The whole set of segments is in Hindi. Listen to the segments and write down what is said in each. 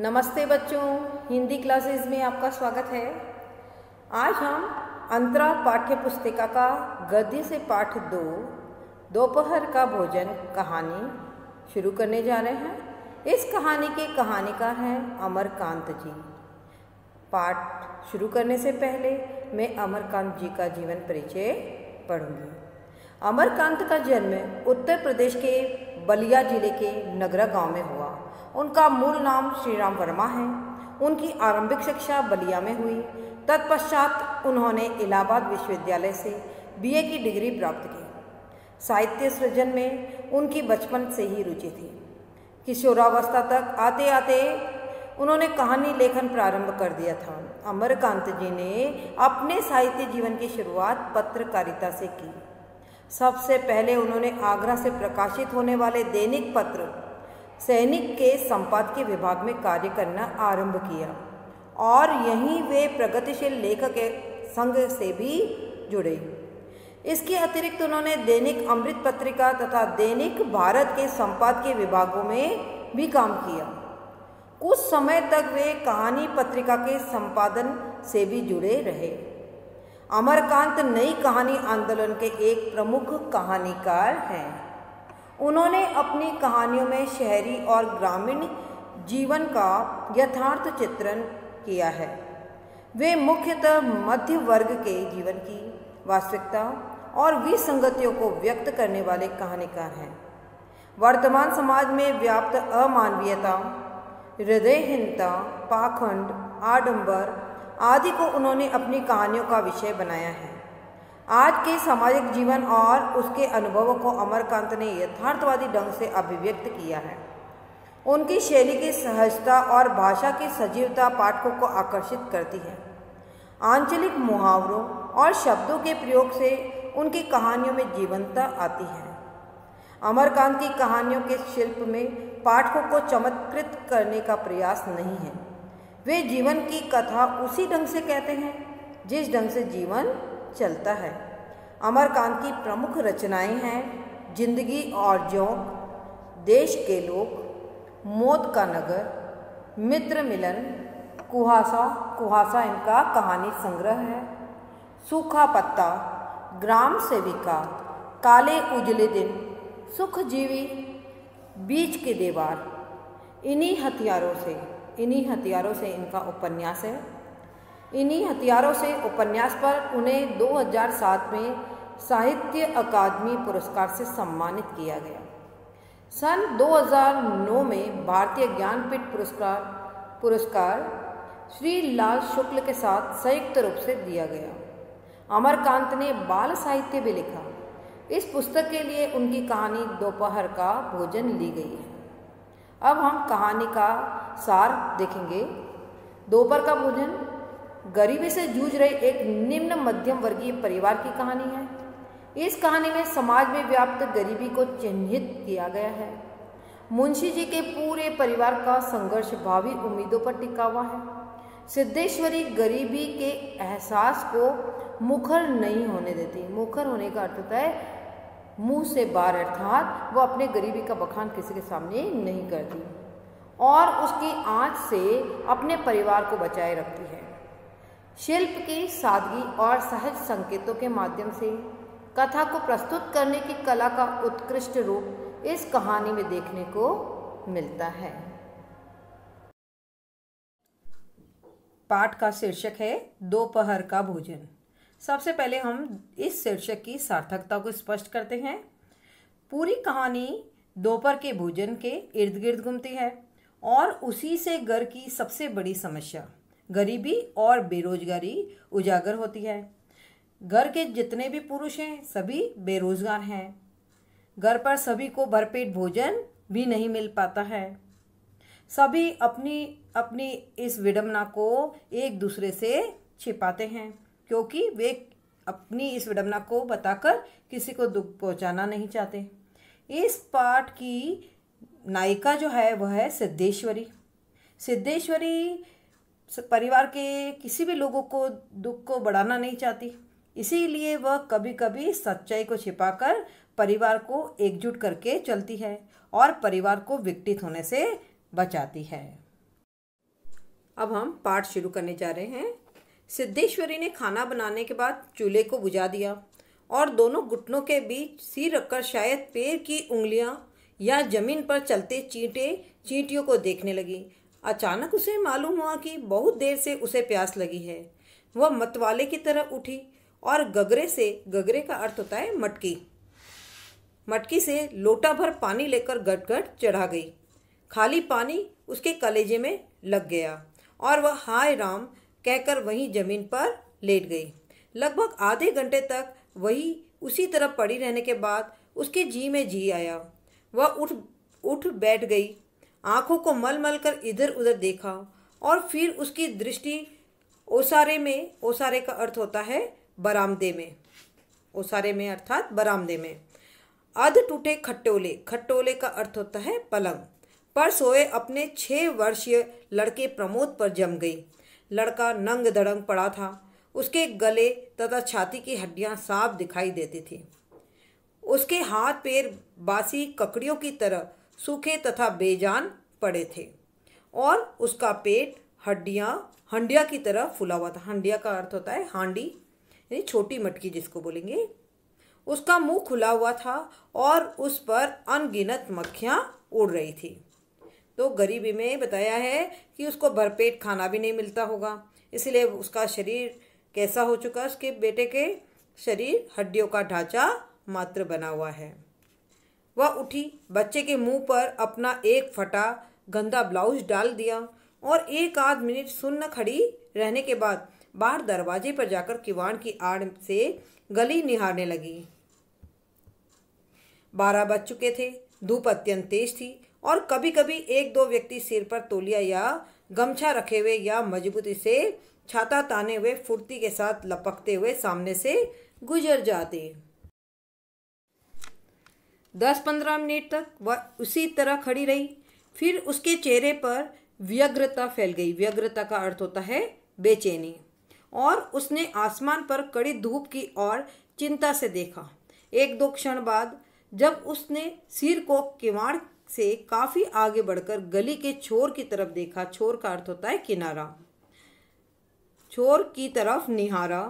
नमस्ते बच्चों, हिंदी क्लासेस में आपका स्वागत है। आज हम अंतराल पाठ्य पुस्तिका का गद्य से पाठ 2 दोपहर का भोजन कहानी शुरू करने जा रहे हैं। इस कहानी के कहानीकार हैं अमरकांत जी। पाठ शुरू करने से पहले मैं अमरकांत जी का जीवन परिचय पढ़ूंगी। अमरकांत का जन्म उत्तर प्रदेश के बलिया जिले के नगरा गांव में हुआ। उनका मूल नाम श्रीराम वर्मा है। उनकी आरंभिक शिक्षा बलिया में हुई। तत्पश्चात उन्होंने इलाहाबाद विश्वविद्यालय से बीए की डिग्री प्राप्त की। साहित्य सृजन में उनकी बचपन से ही रुचि थी। किशोरावस्था तक आते आते उन्होंने कहानी लेखन प्रारंभ कर दिया था। अमरकांत जी ने अपने साहित्य जीवन की शुरुआत पत्रकारिता से की। सबसे पहले उन्होंने आगरा से प्रकाशित होने वाले दैनिक पत्र सैनिक के संपादकीय विभाग में कार्य करना आरंभ किया और यहीं वे प्रगतिशील लेखक संघ से भी जुड़े। इसके अतिरिक्त उन्होंने दैनिक अमृत पत्रिका तथा दैनिक भारत के संपादकीय विभागों में भी काम किया। कुछ समय तक वे कहानी पत्रिका के संपादन से भी जुड़े रहे। अमरकांत नई कहानी आंदोलन के एक प्रमुख कहानीकार हैं। उन्होंने अपनी कहानियों में शहरी और ग्रामीण जीवन का यथार्थ चित्रण किया है। वे मुख्यतः मध्य वर्ग के जीवन की वास्तविकता और विसंगतियों को व्यक्त करने वाले कहानीकार हैं। वर्तमान समाज में व्याप्त अमानवीयता, हृदयहीनता, पाखंड, आडंबर आदि को उन्होंने अपनी कहानियों का विषय बनाया है। आज के सामाजिक जीवन और उसके अनुभवों को अमरकांत ने यथार्थवादी ढंग से अभिव्यक्त किया है। उनकी शैली की सहजता और भाषा की सजीवता पाठकों को आकर्षित करती है। आंचलिक मुहावरों और शब्दों के प्रयोग से उनकी कहानियों में जीवंतता आती है। अमरकांत की कहानियों के शिल्प में पाठकों को चमत्कृत करने का प्रयास नहीं है। वे जीवन की कथा उसी ढंग से कहते हैं जिस ढंग से जीवन चलता है। अमरकांत की प्रमुख रचनाएं हैं जिंदगी और जोंक, देश के लोग, मौत का नगर, मित्र मिलन, कुहासा इनका कहानी संग्रह है, सूखा पत्ता, ग्राम सेविका, काले उजले दिन, सुखजीवी, बीच के दीवार, इन्हीं हथियारों से इनका उपन्यास है। इन्हीं हथियारों से उपन्यास पर उन्हें 2007 में साहित्य अकादमी पुरस्कार से सम्मानित किया गया। सन 2009 में भारतीय ज्ञानपीठ पुरस्कार श्री लाल शुक्ल के साथ संयुक्त रूप से दिया गया। अमरकांत ने बाल साहित्य भी लिखा। इस पुस्तक के लिए उनकी कहानी दोपहर का भोजन ली गई है। अब हम कहानी का सार देखेंगे। दोपहर का भोजन गरीबी से जूझ रहे एक निम्न मध्यम वर्गीय परिवार की कहानी है। इस कहानी में समाज में व्याप्त गरीबी को चिन्हित किया गया है। मुंशी जी के पूरे परिवार का संघर्ष भावी उम्मीदों पर टिका हुआ है। सिद्धेश्वरी गरीबी के एहसास को मुखर नहीं होने देती। मुखर होने का अर्थ होता है मुंह से बाहर, अर्थात वो अपने गरीबी का बखान किसी के सामने नहीं करती और उसकी आंच से अपने परिवार को बचाए रखती है। शिल्प की सादगी और सहज संकेतों के माध्यम से कथा को प्रस्तुत करने की कला का उत्कृष्ट रूप इस कहानी में देखने को मिलता है। पाठ का शीर्षक है दोपहर का भोजन। सबसे पहले हम इस शीर्षक की सार्थकता को स्पष्ट करते हैं। पूरी कहानी दोपहर के भोजन के इर्द गिर्द घूमती है और उसी से घर की सबसे बड़ी समस्या गरीबी और बेरोजगारी उजागर होती है। घर के जितने भी पुरुष हैं सभी बेरोजगार हैं। घर पर सभी को भरपेट भोजन भी नहीं मिल पाता है। सभी अपनी अपनी इस विडंबना को एक दूसरे से छिपाते हैं क्योंकि वे अपनी इस विडंबना को बताकर किसी को दुख पहुंचाना नहीं चाहते। इस पाठ की नायिका जो है वह है सिद्धेश्वरी। सिद्धेश्वरी परिवार के किसी भी लोगों को दुख को बढ़ाना नहीं चाहती, इसीलिए वह कभी कभी सच्चाई को छिपाकर परिवार को एकजुट करके चलती है और परिवार को विघटित होने से बचाती है। अब हम पाठ शुरू करने जा रहे हैं। सिद्धेश्वरी ने खाना बनाने के बाद चूल्हे को बुझा दिया और दोनों घुटनों के बीच सिर रखकर शायद पैर की उंगलियां या जमीन पर चलते चींटियों को देखने लगी। अचानक उसे मालूम हुआ कि बहुत देर से उसे प्यास लगी है। वह मतवाले की तरह उठी और गगरे का अर्थ होता है मटकी से लोटा भर पानी लेकर गट-गट चढ़ा गई। खाली पानी उसके कलेजे में लग गया और वह हाय राम कहकर वहीं जमीन पर लेट गई। लगभग आधे घंटे तक वही उसी तरह पड़ी रहने के बाद उसके जी में जी आया। वह उठ बैठ गई, आंखों को मल मल कर इधर उधर देखा और फिर उसकी दृष्टि ओसारे का अर्थ होता है बरामदे में, ओसारे में अर्थात बरामदे में अध टूटे खट्टोले का अर्थ होता है पलंग पर सोए अपने 6 वर्षीय लड़के प्रमोद पर जम गई। लड़का नंग धड़ंग पड़ा था। उसके गले तथा छाती की हड्डियां साफ दिखाई देती थी। उसके हाथ पैर बासी ककड़ियों की तरह सूखे तथा बेजान पड़े थे और उसका पेट हंडिया की तरह फूला हुआ था। हंडिया का अर्थ होता है हांडी, यानी छोटी मटकी जिसको बोलेंगे। उसका मुंह खुला हुआ था और उस पर अनगिनत मक्खियां उड़ रही थी। तो गरीबी में बताया है कि उसको भरपेट खाना भी नहीं मिलता होगा, इसलिए उसका शरीर कैसा हो चुका, उसके बेटे के शरीर हड्डियों का ढांचा मात्र बना हुआ है। वह उठी, बच्चे के मुंह पर अपना एक फटा गंदा ब्लाउज डाल दिया और 1 आध मिनट सुन्न खड़ी रहने के बाद बाहर दरवाजे पर जाकर किवाड़ की आड़ से गली निहारने लगी। 12 बज चुके थे। धूप अत्यंत तेज थी और कभी कभी 1-2 व्यक्ति सिर पर तौलिया या गमछा रखे हुए या मजबूती से छाता ताने हुए फुर्ती के साथ लपकते हुए सामने से गुजर जाते। 10-15 मिनट तक वह उसी तरह खड़ी रही। फिर उसके चेहरे पर व्यग्रता फैल गई। व्यग्रता का अर्थ होता है बेचैनी, और उसने आसमान पर कड़ी धूप की ओर चिंता से देखा। 1-2 क्षण बाद जब उसने सिर को किवाड़ से काफी आगे बढ़कर गली के छोर की तरफ देखा, छोर का अर्थ होता है किनारा, छोर की तरफ निहारा,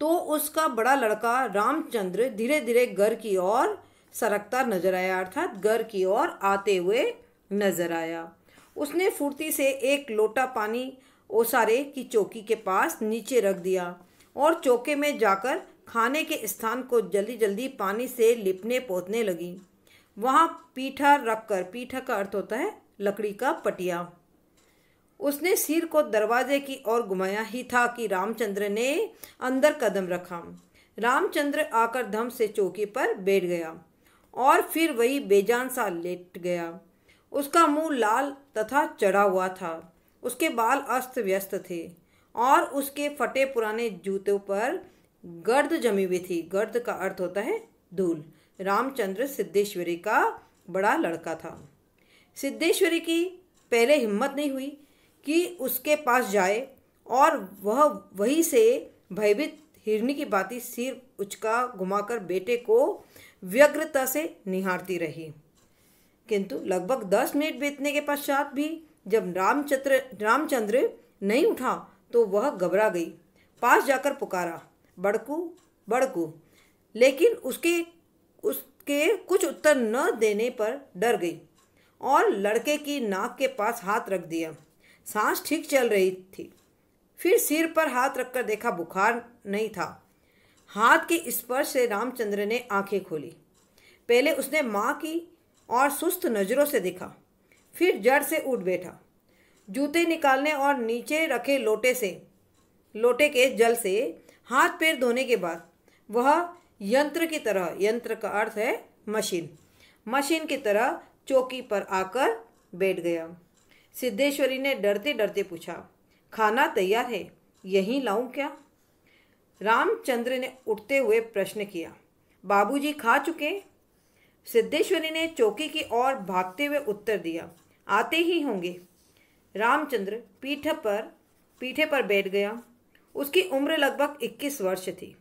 तो उसका बड़ा लड़का रामचंद्र धीरे धीरे घर की ओर सरकता नजर आया, अर्थात घर की ओर आते हुए नजर आया। उसने फुर्ती से एक लोटा पानी ओसारे की चौकी के पास नीचे रख दिया और चौके में जाकर खाने के स्थान को जल्दी जल्दी पानी से लिपने पोतने लगी। वहां पीठा रखकर, पीठा का अर्थ होता है लकड़ी का पटिया, उसने सिर को दरवाजे की ओर घुमाया ही था कि रामचंद्र ने अंदर कदम रखा। रामचंद्र आकर धम से चौकी पर बैठ गया और फिर वही बेजान सा लेट गया। उसका मुंह लाल तथा चढ़ा हुआ था, उसके बाल अस्त व्यस्त थे और उसके फटे पुराने जूतों पर गर्द जमी हुई थी। गर्द का अर्थ होता है धूल। रामचंद्र सिद्धेश्वरी का बड़ा लड़का था। सिद्धेश्वरी की पहले हिम्मत नहीं हुई कि उसके पास जाए और वह वहीं से भयभीत हिरनी की भांति सिर उचका घुमाकर बेटे को व्यग्रता से निहारती रही। किंतु लगभग 10 मिनट बीतने के पश्चात भी जब रामचंद्र नहीं उठा तो वह घबरा गई। पास जाकर पुकारा, बड़कू बड़कू, लेकिन उसके कुछ उत्तर न देने पर डर गई और लड़के की नाक के पास हाथ रख दिया। सांस ठीक चल रही थी। फिर सिर पर हाथ रखकर देखा, बुखार नहीं था। हाथ के स्पर्श से रामचंद्र ने आंखें खोली। पहले उसने माँ की और सुस्त नजरों से देखा, फिर जड़ से उठ बैठा। जूते निकालने और नीचे रखे लोटे के जल से हाथ पैर धोने के बाद वह यंत्र की तरह, यंत्र का अर्थ है मशीन की तरह चौकी पर आकर बैठ गया। सिद्धेश्वरी ने डरते डरते पूछा, खाना तैयार है, यहीं लाऊं क्या? रामचंद्र ने उठते हुए प्रश्न किया। बाबूजी खा चुके? सिद्धेश्वरी ने चौकी की ओर भागते हुए उत्तर दिया, आते ही होंगे। रामचंद्र पीठे पर बैठ गया। उसकी उम्र लगभग 21 वर्ष थी।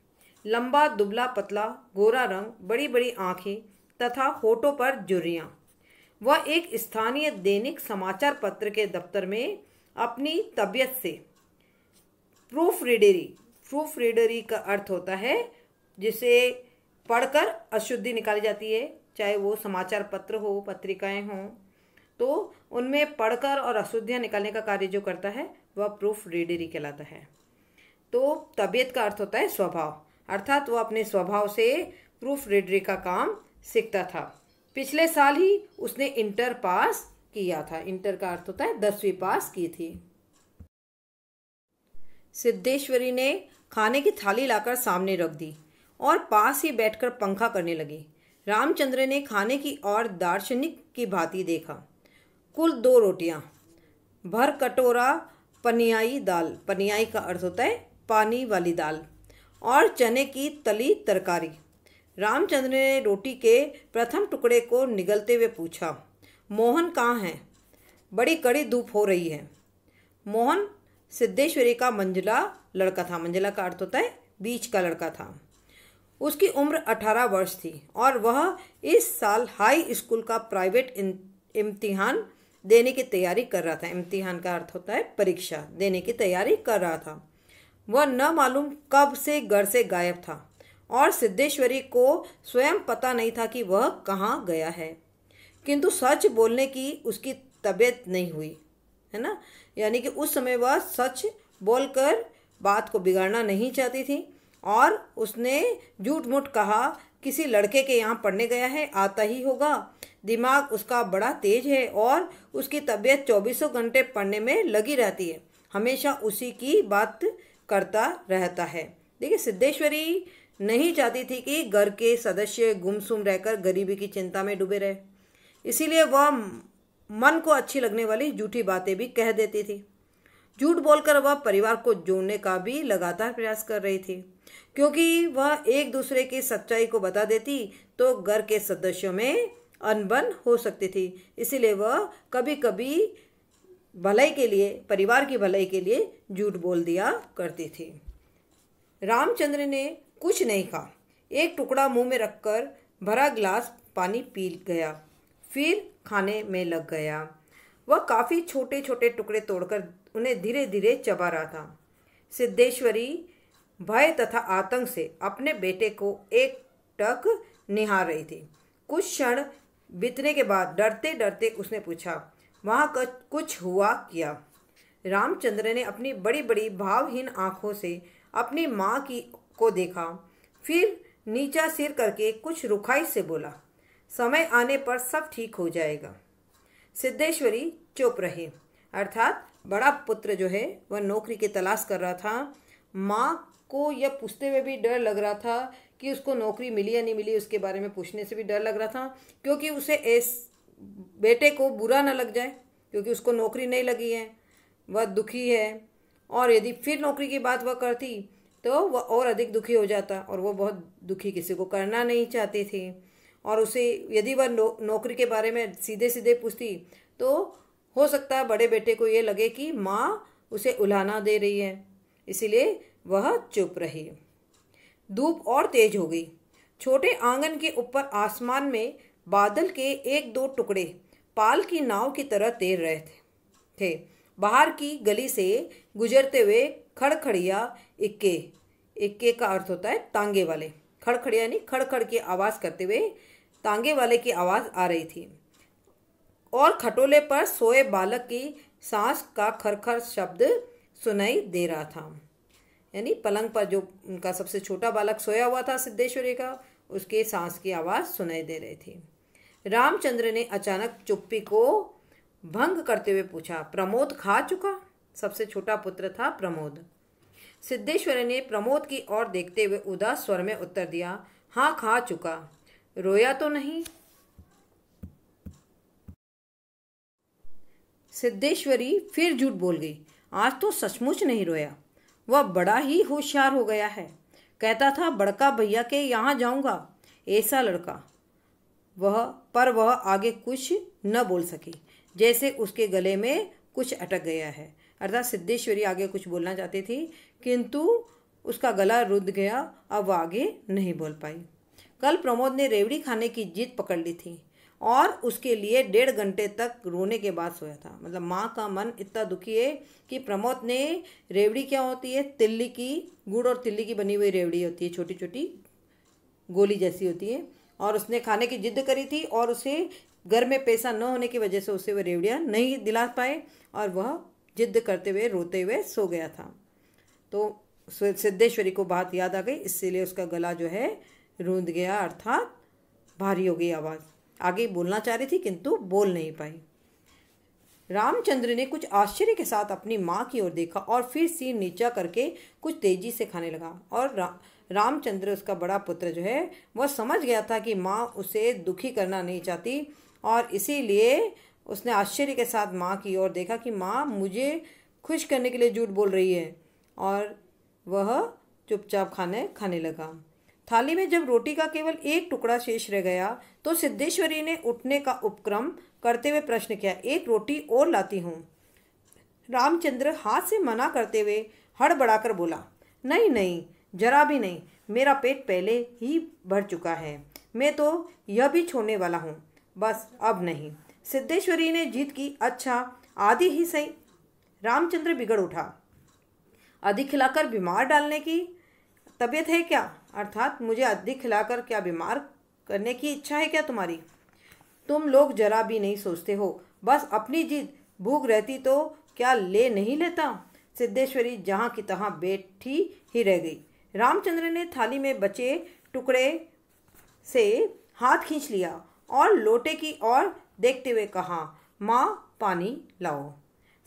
लंबा दुबला पतला गोरा रंग, बड़ी बड़ी आंखें तथा होठों पर झुर्रियां। वह एक स्थानीय दैनिक समाचार पत्र के दफ्तर में अपनी तबीयत से प्रूफ रीडरी का अर्थ होता है जिसे पढ़कर अशुद्धि निकाली जाती है, चाहे वो समाचार पत्र हो, पत्रिकाएं हों, तो उनमें पढ़कर और अशुद्धियाँ निकालने का कार्य जो करता है वह प्रूफ रीडरी कहलाता है। तो तबीयत का अर्थ होता है स्वभाव, अर्थात वो अपने स्वभाव से प्रूफ रीडरी का काम सीखता था। पिछले साल ही उसने इंटर पास किया था। इंटर का अर्थ होता है 10वीं पास की थी। सिद्धेश्वरी ने खाने की थाली लाकर सामने रख दी और पास ही बैठकर पंखा करने लगी। रामचंद्र ने खाने की ओर दार्शनिक की भांति देखा। कुल 2 रोटियां, भर कटोरा पनियाई दाल, पनियाई का अर्थ होता है पानी वाली दाल, और चने की तली तरकारी। रामचंद्र ने रोटी के प्रथम टुकड़े को निगलते हुए पूछा, मोहन कहाँ है? बड़ी कड़ी धूप हो रही है। मोहन सिद्धेश्वरी का मंझला लड़का था। मंझला का अर्थ होता है बीच का लड़का था। उसकी उम्र 18 वर्ष थी और वह इस साल हाई स्कूल का प्राइवेट इम्तिहान देने की तैयारी कर रहा था। इम्तिहान का अर्थ होता है परीक्षा देने की तैयारी कर रहा था। वह न मालूम कब से घर से गायब था और सिद्धेश्वरी को स्वयं पता नहीं था कि वह कहाँ गया है। किंतु सच बोलने की उसकी तबीयत नहीं हुई, है ना, यानी कि उस समय वह सच बोलकर बात को बिगाड़ना नहीं चाहती थी और उसने झूठ मूठ कहा, किसी लड़के के यहाँ पढ़ने गया है, आता ही होगा, दिमाग उसका बड़ा तेज है और उसकी तबीयत 24 घंटे पढ़ने में लगी रहती है, हमेशा उसी की बात करता रहता है। देखिए, सिद्धेश्वरी नहीं चाहती थी कि घर के सदस्य गुमसुम रहकर गरीबी की चिंता में डूबे रहे, इसीलिए वह मन को अच्छी लगने वाली झूठी बातें भी कह देती थी। झूठ बोलकर वह परिवार को जोड़ने का भी लगातार प्रयास कर रही थी, क्योंकि वह एक दूसरे की सच्चाई को बता देती तो घर के सदस्यों में अनबन हो सकती थी। इसीलिए वह कभी कभी भलाई के लिए, परिवार की भलाई के लिए झूठ बोल दिया करती थी। रामचंद्र ने कुछ नहीं कहा, एक टुकड़ा मुंह में रखकर भरा गिलास पानी पी गया, फिर खाने में लग गया। वह काफ़ी छोटे छोटे टुकड़े तोड़कर उन्हें धीरे धीरे चबा रहा था। सिद्धेश्वरी भय तथा आतंक से अपने बेटे को एकटक निहार रही थी। कुछ क्षण बीतने के बाद डरते डरते उसने पूछा, वहाँ कुछ हुआ क्या? रामचंद्र ने अपनी बड़ी बड़ी भावहीन आंखों से अपनी माँ को देखा, फिर नीचा सिर करके कुछ रुखाई से बोला, समय आने पर सब ठीक हो जाएगा। सिद्धेश्वरी चुप रही, अर्थात बड़ा पुत्र जो है वह नौकरी की तलाश कर रहा था। माँ को यह पूछते हुए भी डर लग रहा था कि उसको नौकरी मिली या नहीं मिली, उसके बारे में पूछने से भी डर लग रहा था, क्योंकि उसे बेटे को बुरा न लग जाए, क्योंकि उसको नौकरी नहीं लगी है, वह दुखी है, और यदि फिर नौकरी की बात वह करती तो वह और अधिक दुखी हो जाता, और वह बहुत दुखी किसी को करना नहीं चाहती थी। और उसे यदि वह नौकरी के बारे में सीधे सीधे पूछती तो हो सकता है बड़े बेटे को ये लगे कि माँ उसे उलाहना दे रही है, इसीलिए वह चुप रही। धूप और तेज हो गई। छोटे आंगन के ऊपर आसमान में बादल के 1-2 टुकड़े पाल की नाव की तरह तैर रहे थे। बाहर की गली से गुजरते हुए खड़खड़िया इक्के का अर्थ होता है तांगे वाले, खड़खड़िया यानी खड़खड़ की आवाज़ करते हुए तांगे वाले की आवाज़ आ रही थी, और खटोले पर सोए बालक की सांस का खरखर शब्द सुनाई दे रहा था। यानी पलंग पर जो उनका सबसे छोटा बालक सोया हुआ था सिद्धेश्वरी का, उसके सांस की आवाज़ सुनाई दे रही थी। रामचंद्र ने अचानक चुप्पी को भंग करते हुए पूछा, प्रमोद खा चुका? सबसे छोटा पुत्र था प्रमोद। सिद्धेश्वरी ने प्रमोद की ओर देखते हुए उदास स्वर में उत्तर दिया, हाँ खा चुका। रोया तो नहीं? सिद्धेश्वरी फिर झूठ बोल गई, आज तो सचमुच नहीं रोया। वह बड़ा ही होशियार हो गया है, कहता था बड़का भैया के यहाँ जाऊंगा, ऐसा लड़का। वह आगे कुछ न बोल सकी, जैसे उसके गले में कुछ अटक गया है। अर्थात सिद्धेश्वरी आगे कुछ बोलना चाहती थी, किंतु उसका गला रुंध गया, अब वह आगे नहीं बोल पाई। कल प्रमोद ने रेवड़ी खाने की जिद पकड़ ली थी और उसके लिए 1.5 घंटे तक रोने के बाद सोया था। मतलब माँ का मन इतना दुखी है कि प्रमोद ने, रेवड़ी क्या होती है, तिल्ली की, गुड़ और तिल्ली की बनी हुई रेवड़ी होती है, छोटी छोटी गोली जैसी होती है, और उसने खाने की जिद करी थी और उसे घर में पैसा न होने की वजह से उसे वह रेवड़ियाँ नहीं दिला पाए और वह जिद करते हुए रोते हुए सो गया था। तो सिद्धेश्वरी को बात याद आ गई, इसीलिए उसका गला जो है रूंध गया, अर्थात भारी हो गई आवाज़। आगे बोलना चाह रही थी किंतु बोल नहीं पाई। रामचंद्र ने कुछ आश्चर्य के साथ अपनी माँ की ओर देखा और फिर सिर नीचा करके कुछ तेजी से खाने लगा। और रामचंद्र, उसका बड़ा पुत्र जो है, वह समझ गया था कि माँ उसे दुखी करना नहीं चाहती और इसीलिए उसने आश्चर्य के साथ माँ की ओर देखा कि माँ मुझे खुश करने के लिए झूठ बोल रही है, और वह चुपचाप खाने लगा। थाली में जब रोटी का केवल एक टुकड़ा शेष रह गया तो सिद्धेश्वरी ने उठने का उपक्रम करते हुए प्रश्न किया, एक रोटी और लाती हूँ। रामचंद्र हाथ से मना करते हुए हड़बड़ाकर बोला, नहीं नहीं, जरा भी नहीं, मेरा पेट पहले ही भर चुका है, मैं तो यह भी छोड़ने वाला हूँ, बस अब नहीं। सिद्धेश्वरी ने जिद की, अच्छा आधी ही सही। रामचंद्र बिगड़ उठा, अधिक खिलाकर बीमार डालने की तबीयत है क्या? अर्थात मुझे अधिक खिलाकर क्या बीमार करने की इच्छा है क्या तुम्हारी? तुम लोग जरा भी नहीं सोचते हो, बस अपनी जिद, भूख रहती तो क्या ले नहीं लेता। सिद्धेश्वरी जहाँ की तहाँ बैठी ही रह गई। रामचंद्र ने थाली में बचे टुकड़े से हाथ खींच लिया और लोटे की ओर देखते हुए कहा, माँ पानी लाओ।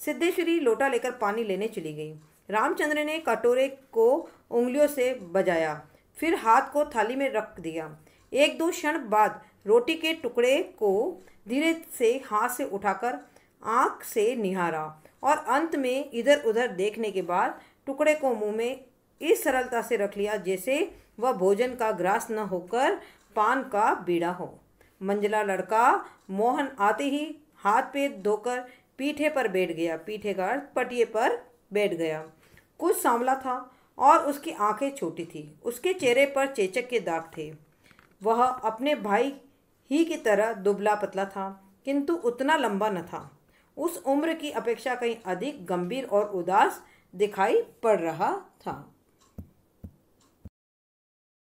सिद्धेश्वरी लोटा लेकर पानी लेने चली गई। रामचंद्र ने कटोरे को उंगलियों से बजाया, फिर हाथ को थाली में रख दिया। 1-2 क्षण बाद रोटी के टुकड़े को धीरे से हाथ से उठाकर आंख से निहारा और अंत में इधर उधर देखने के बाद टुकड़े को मुंह में इस सरलता से रख लिया जैसे वह भोजन का ग्रास न होकर पान का बीड़ा हो। मंझला लड़का मोहन आते ही हाथ पैर धोकर पीठे पर बैठ गया। पीठे का अर्थ पटिए पर बैठ गया। कुछ सांवला था और उसकी आंखें छोटी थी। उसके चेहरे पर चेचक के दाग थे। वह अपने भाई ही की तरह दुबला पतला था, किंतु उतना लंबा न था। उस उम्र की अपेक्षा कहीं अधिक गंभीर और उदास दिखाई पड़ रहा था।